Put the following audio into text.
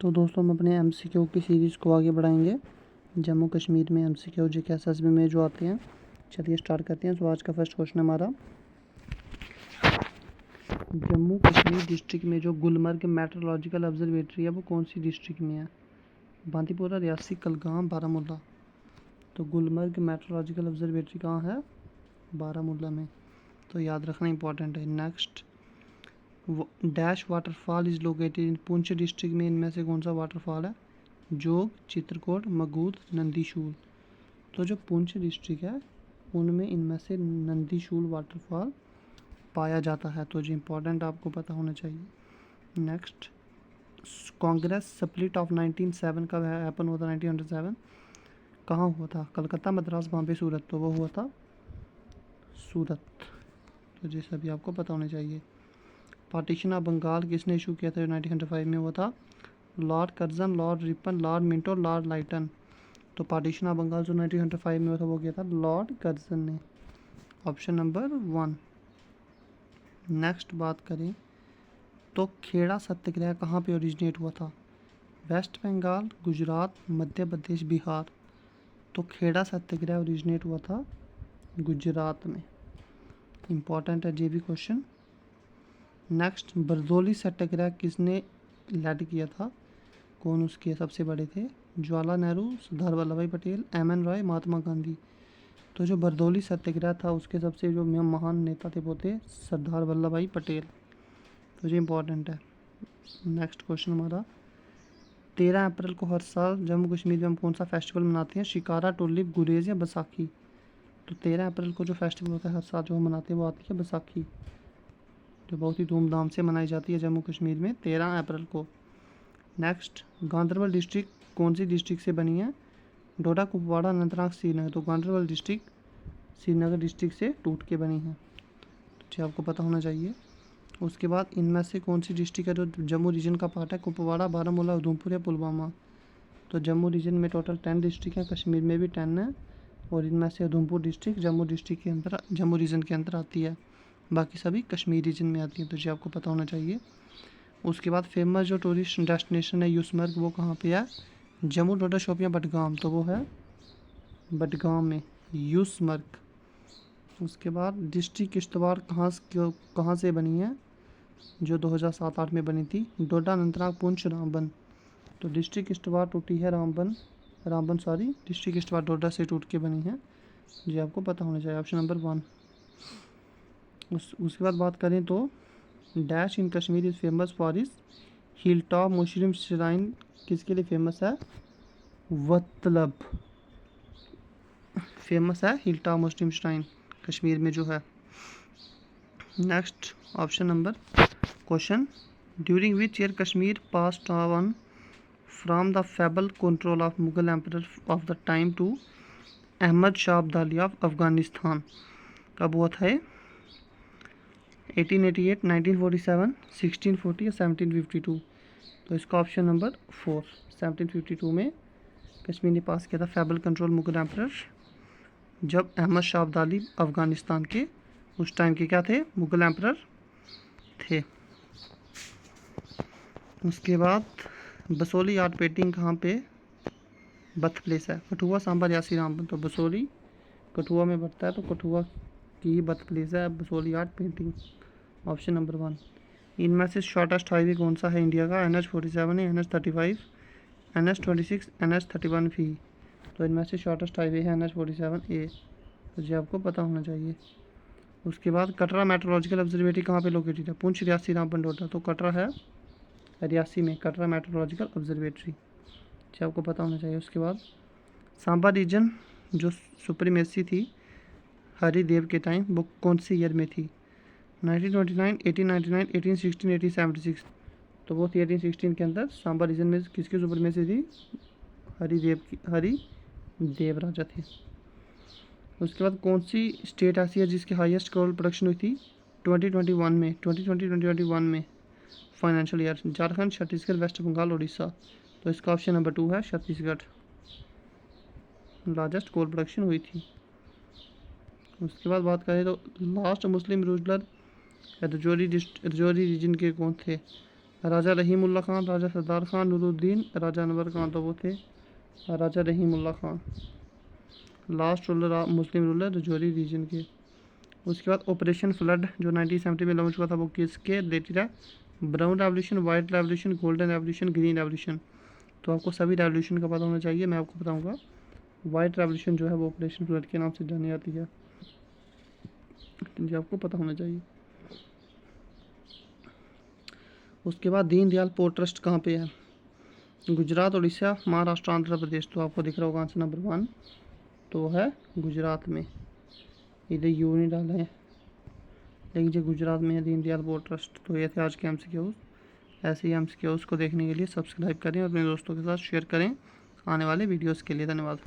तो दोस्तों हम अपने एमसीक्यू की सीरीज़ को आगे बढ़ाएंगे। जम्मू कश्मीर में एमसीक्यू जीके एसएसबी में जो आते हैं, चलिए स्टार्ट करते हैं। तो आज का फर्स्ट क्वेश्चन हमारा, जम्मू कश्मीर डिस्ट्रिक्ट में जो गुलमर्ग मेट्रोलॉजिकल ऑब्जर्वेटरी है वो कौन सी डिस्ट्रिक्ट में है? बांदीपोरा, रियासी, कुलगाम, बारामूला। तो गुलमर्ग मेट्रोलॉजिकल ऑब्जर्वेटरी कहाँ है? बारामूला में। तो याद रखना इंपॉर्टेंट है। Next, dash waterfall is located in Poonch district में इनमें से कौन सा वाटरफॉल है? जोग, चित्रकूट, मगूद, नंदीशूल। तो जो पुंछ डिस्ट्रिक्ट है उनमें इनमें से नंदीशूल वाटरफॉल पाया जाता है। तो जो इम्पोर्टेंट आपको पता होना चाहिए। नेक्स्ट, कांग्रेस स्प्लिट ऑफ 1907 कब हैपन हुआ था? 1907 कहाँ हुआ था? कलकत्ता, मद्रास, बॉम्बे, सूरत। तो वो हुआ था सूरत। तो ये सभी आपको पता होना चाहिए। पार्टीशन ऑफ बंगाल किसने इशू किया था? 1905 में हुआ था Lord Curzon, Lord Ripon, Lord Minto, Lord Lytton. तो पार्टीशन ऑफ बंगाल जो 1905 में हुआ था वो किया था लॉर्ड कर्जन ने। Option number 1। नेक्स्ट बात करें तो खेड़ा सत्याग्रह कहाँ पे ओरिजिनेट हुआ था? वेस्ट बंगाल, गुजरात, मध्य प्रदेश, बिहार। तो खेड़ा सत्याग्रह ओरिजिनेट हुआ था गुजरात में। इम्पॉर्टेंट है ये भी क्वेश्चन। नेक्स्ट, बरदौली सत्याग्रह किसने लैड किया था? कौन उसके सबसे बड़े थे? जवाहरलाल नेहरू, सरदार वल्लभ भाई पटेल, एम.एन. रॉय, महात्मा गांधी। तो जो बरदौली सत्याग्रह था उसके सबसे जो महान नेता थे वो थे सरदार वल्लभ भाई पटेल। तो ये इम्पोर्टेंट है। नेक्स्ट क्वेश्चन हमारा, 13 अप्रैल को हर साल जम्मू कश्मीर में हम कौन सा फेस्टिवल मनाते हैं? शिकारा, टुलिप, गुरेज या बैसाखी। तो 13 अप्रैल को जो फेस्टिवल होता है हर साल जो हम मनाते हैं वो आती है बैसाखी, जो बहुत ही धूमधाम से मनाई जाती है जम्मू कश्मीर में 13 अप्रैल को। नेक्स्ट, गांधरबल डिस्ट्रिक्ट कौन सी डिस्ट्रिक्ट से बनी है? डोडा, कुपवाड़ा, अनंतनाग, श्रीनगर। तो गांधरबल डिस्ट्रिक्ट श्रीनगर डिस्ट्रिक्ट से टूट के बनी है। तो आपको पता होना चाहिए। उसके बाद इनमें से कौन सी डिस्ट्रिक्ट है जो जम्मू रीजन का पार्ट है? कुपवाड़ा, बारामूला, उधमपुर या पुलवामा। तो जम्मू रीजन में टोटल 10 डिस्ट्रिक्ट हैं, कश्मीर में भी 10 है, और इनमें से उधमपुर डिस्ट्रिक्ट जम्मू डिस्ट्रिक्ट के अंदर, जम्मू रीजन के अंदर आती है, बाकी सभी कश्मीर रीजन में आती हैं। तो ये आपको पता होना चाहिए। उसके बाद फेमस जो टूरिस्ट डेस्टिनेशन है यूसमर्ग वो कहाँ पे है? जम्मू, डोडा, शोपियां, बडगाम। तो वो है बडगाम में यूसमर्ग। उसके बाद डिस्ट्रिक्ट किश्तवाड़ कहाँ से बनी है? जो 2007-8 में बनी थी। डोडा, अनंतनाग, पुंछ, रामबन। तो डिस्ट्रिक्ट किश्तवाड़ टूटी है डिस्ट्रिक्ट किश्तवाड़ डोडा से टूट के बनी है। ये आपको पता होना चाहिए। Option number 1। उसके बाद बात करें तो dash in Kashmir is famous for is hill top Muslim shrine किसके लिए फेमस है? वतलब फेमस है hill top Muslim shrine Kashmir में जो है। Next, option number question, during which year Kashmir passed on from the feeble control of Mughal emperor of the time to Ahmad Shah Abdali of Afghanistan. कब हुआ था ये? 1888, 1947, 1640 या 1752। तो इसका ऑप्शन नंबर 4, 1752 में कश्मीर ने पास किया था फेबल कंट्रोल मुगल एम्परर, जब अहमद शाह अब्दाली अफ़गानिस्तान के उस टाइम के क्या थे? मुगल एम्परर थे। उसके बाद बसोली आर्ट पेंटिंग कहाँ पे बर्थ प्लेस है? कठुआ, सांबा, रियासी, रामबन। तो बसोली कठुआ में बढ़ता है, तो कठुआ की ही बर्थ प्लेस है Basoli art painting. Option number 1। इनमें से शॉर्टेस्ट हाईवे कौन सा है इंडिया का? NH47 है, NH35, NH26, NH31V। तो इनमें से शॉर्टेस्ट हाईवे है NH47A। तो ये आपको पता होना चाहिए। उसके बाद कटरा मेट्रोलॉजिकल ऑब्जर्वेटरी कहाँ पे लोकेटेड है? पुंछ, रियासी, रामबन, डोडा। तो कटरा है रियासी में कटरा मेट्रोलॉजिकल ऑब्जर्वेटरी, ये आपको पता होना चाहिए। उसके बाद सांबा रीजन जो सुप्रीमेसी थी हरिदेव के टाइम वो कौन सी ईयर में थी? 1929, 1899, 1816, 1876। तो वो थी 1816 के अंदर। सांबा रीजन में किसकी सुप्रीमेसी थी? हरिदेव राजा थे। उसके बाद कौन सी स्टेट ऐसी है जिसकी हाईएस्ट कोल प्रोडक्शन हुई थी 2021 में? 2020-2021 में financial year. Jharkhand, Chhattisgarh, West Bengal, Orissa. तो इसका ऑप्शन नंबर 2 है छत्तीसगढ़, लार्जेस्ट कोल प्रोडक्शन हुई थी। उसके बाद बात करें तो last Muslim ruler Rajouri region के कौन थे? राजा रहीमुल्ला खान, राजा सरदार खान, नूरुद्दीन, राजा अनवर खान, तो वो थे Raja Rahimullah Khan, last ruler Muslim ruler Rajouri region के। उसके बाद ऑपरेशन फ्लड जो 1970 में लॉन्च हुआ था वो किसके रिलेटेड है? Brown revolution, white revolution, golden revolution, green revolution. तो आपको सभी रेवोल्यूशन का पता होना चाहिए। मैं आपको बताऊंगा वाइट रेवोल्यूशन जो है वो ऑपरेशन फ्लड के नाम से जानी जाती है, जी आपको पता होना चाहिए। उसके बाद दीनदयाल पोर्ट ट्रस्ट कहाँ पे है? गुजरात, उड़ीसा, महाराष्ट्र, आंध्र प्रदेश। तो आपको दिख रहा होगा आंसर नंबर 1 तो है गुजरात में। इधर यू नहीं डाला है लेकिन जो गुजरात में है दीनदयाल पोर्ट ट्रस्ट। तो ये थे आज के MCQs। ऐसे ही MCQs को देखने के लिए सब्सक्राइब करें और अपने दोस्तों के साथ शेयर करें आने वाले वीडियोस के लिए। धन्यवाद।